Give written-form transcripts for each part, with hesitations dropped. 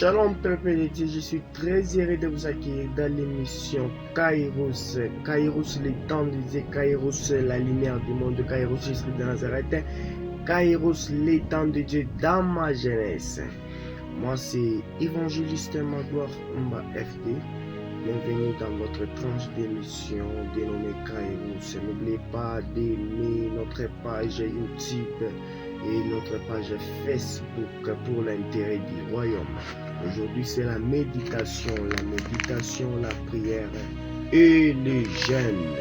Shalom peuple de Dieu, je suis très heureux de vous accueillir dans l'émission Kairos. Kairos, le temps de Dieu, Kairos, la lumière du monde, Kairos, Jésus de Nazareth, Kairos, le temps de Dieu dans ma jeunesse. Moi c'est évangéliste Magloire Mba FD. Bienvenue dans votre tranche d'émission dénommée Kairos. N'oubliez pas d'aimer notre page YouTube et notre page Facebook pour l'intérêt du royaume. Aujourd'hui, c'est la méditation, la prière et le jeûne.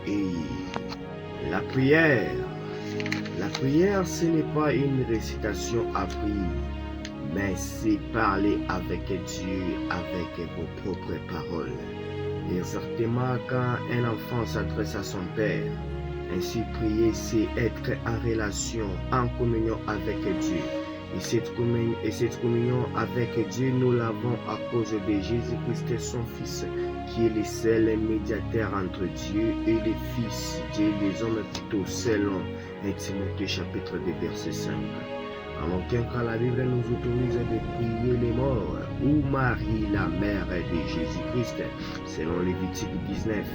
Et la prière, ce n'est pas une récitation apprise, mais c'est parler avec Dieu, avec vos propres paroles. Exactement quand un enfant s'adresse à son père. Ainsi, prier, c'est être en relation, en communion avec Dieu. Et cette communion avec Dieu, nous l'avons à cause de Jésus-Christ, son Fils, qui est le seul médiateur entre Dieu et le Fils, Dieu et les hommes plutôt selon 1 Timothée chapitre 2 verset 5. En aucun cas, la Bible nous autorise de prier les morts ou Marie, la mère de Jésus-Christ, selon Lévitique 19.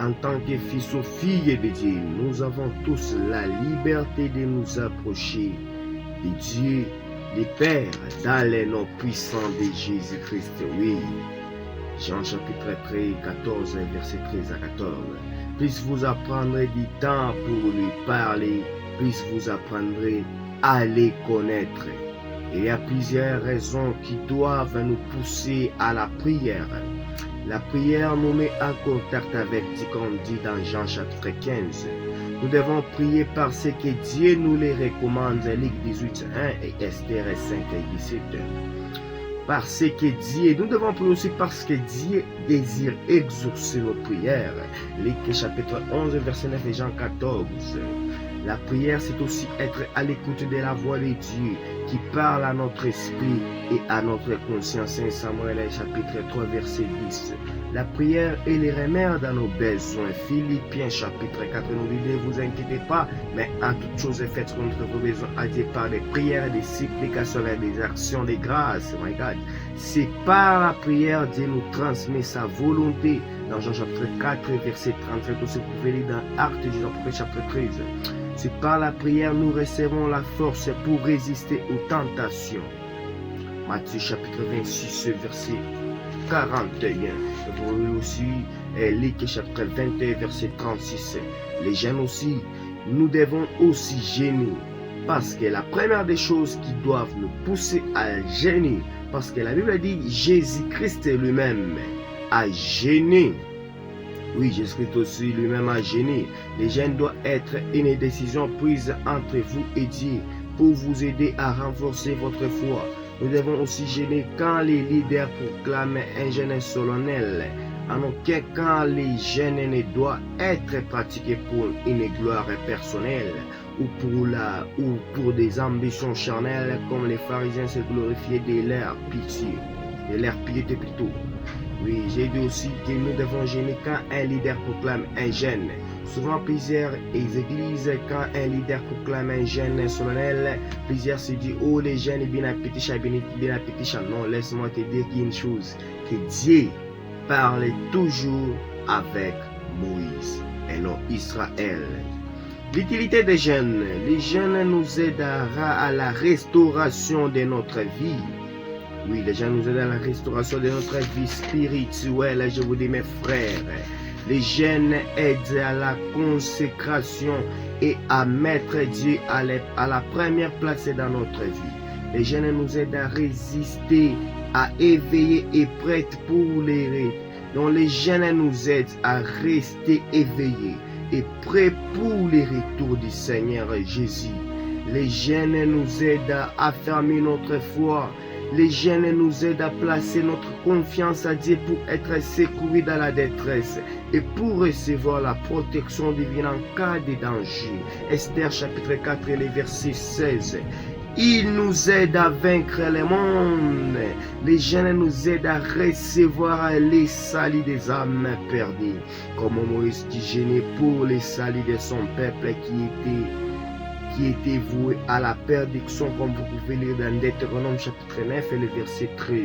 En tant que fils ou filles de Dieu, nous avons tous la liberté de nous approcher de Dieu, le Père, dans les noms puissants de Jésus-Christ. Oui. Jean chapitre 14, verset 13 à 14. Plus vous apprendrez du temps pour lui parler, plus vous apprendrez à les connaître. Il y a plusieurs raisons qui doivent nous pousser à la prière. La prière nous met en contact avec Dieu, comme dit dans Jean chapitre 15. Nous devons prier parce que Dieu nous les recommande, Luc 18, 1 et Esther 5 et 17. Parce que Dieu, nous devons prier aussi parce que Dieu désire exaucer nos prières. Luc chapitre 11, verset 9 et Jean 14. La prière, c'est aussi être à l'écoute de la voix de Dieu qui parle à notre esprit et à notre conscience. 1 Samuel chapitre 3 verset 10. La prière est le remède à nos besoins. Philippiens chapitre 4 nous dit: ne vous inquiétez pas, mais en toutes choses faites contre vos besoins à Dieu par des prières, des supplications et des actions de grâce. My God. C'est par la prière Dieu nous transmet sa volonté. Dans Jean chapitre 4 verset 37, aussi vous pouvez lire dans Actes des Apôtres chapitre 13. C'est par la prière nous recevons la force pour résister aux tentations. Matthieu chapitre 26 verset 41. Vous pouvez aussi Luc chapitre 21 verset 36. Les jeûnes aussi, nous devons aussi jeûner. Parce que la première des choses qui doivent nous pousser à jeûner, parce que la Bible dit Jésus-Christ lui-même a jeûné. Oui, Jésus-Christ aussi lui-même a jeûné. Le jeûne doit être une décision prise entre vous et Dieu pour vous aider à renforcer votre foi. Nous devons aussi jeûner quand les leaders proclament un jeûne solennel. En aucun cas, les jeûnes ne doivent être pratiqués pour une gloire personnelle ou pour des ambitions charnelles comme les pharisiens se glorifiaient de leur piété plutôt. Oui, j'ai dit aussi que nous devons jeûner quand un leader proclame un jeûne. Souvent, plusieurs églises, quand un leader proclame un jeûne solennel, plusieurs se disent: oh, les jeûnes, bien appétit. Non, laisse-moi te dire une chose, que Dieu parle toujours avec Moïse et non Israël. L'utilité des jeûnes. Les jeûnes nous aidera à la restauration de notre vie. Oui, les jeûnes nous aident à la restauration de notre vie spirituelle. Je vous dis, mes frères, les jeûnes aident à la consécration et à mettre Dieu à la première place dans notre vie. Les jeûnes nous aident à résister, à éveiller et prêtes pour les rêves. Donc les jeûnes nous aident à rester éveillés et prêts pour les retours du Seigneur Jésus. Les jeûnes nous aident à affermir notre foi. Les jeûnes nous aident à placer notre confiance à Dieu pour être secourus dans la détresse et pour recevoir la protection divine en cas de danger. Esther chapitre 4 et le verset 16. Il nous aide à vaincre le monde. Les jeûnes nous aident à recevoir les salis des âmes perdues. Comme Moïse qui jeûnait pour les salis de son peuple qui était qui était voué à la perdition, comme vous pouvez lire dans Deutéronome chapitre 9 et le verset 13.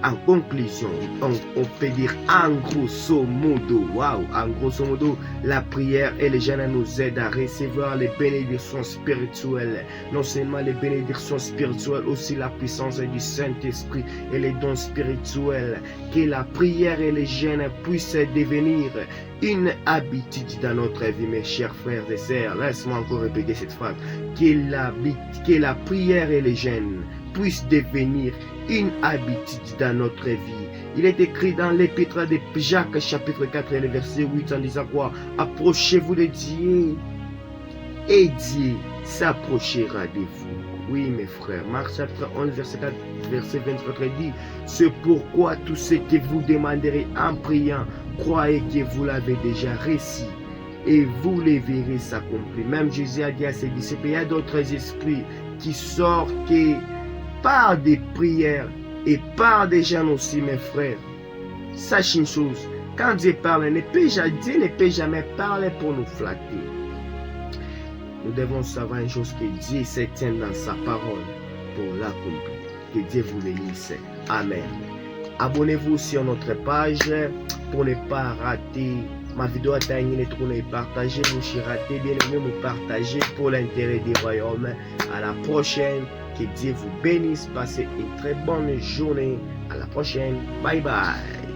En conclusion, on peut dire en grosso modo, en grosso modo, la prière et le jeûne nous aident à recevoir les bénédictions spirituelles. Non seulement les bénédictions spirituelles, aussi la puissance du Saint-Esprit et les dons spirituels. Que la prière et le jeûne puissent devenir une habitude dans notre vie, mes chers frères et sœurs. Laisse-moi encore répéter cette phrase. Que la prière et le jeûne puissent devenir une habitude dans notre vie. Il est écrit dans l'épître de Jacques chapitre 4 et le verset 8 en disant quoi? Approchez-vous de Dieu et Dieu s'approchera de vous. Oui, mes frères, Marc chapitre 11 verset 4, verset 24 dit: c'est pourquoi tout ce que vous demanderez en priant, croyez que vous l'avez déjà reçu et vous les verrez s'accomplir. Même Jésus a dit à ses disciples, il y a d'autres esprits qui sortent par des prières et par des gens aussi, mes frères. Sachez une chose, quand Dieu parle, Dieu ne peut jamais parler pour nous flatter. Nous devons savoir une chose, que Dieu se tient dans sa parole pour l'accomplir. Que Dieu vous bénisse. Amen. Abonnez-vous sur notre page pour ne pas rater ma vidéo. Partagez, vous ratez, bien aimé, vous partagez pour l'intérêt du royaume. À la prochaine. Que Dieu vous bénisse. Passez une très bonne journée. À la prochaine. Bye bye.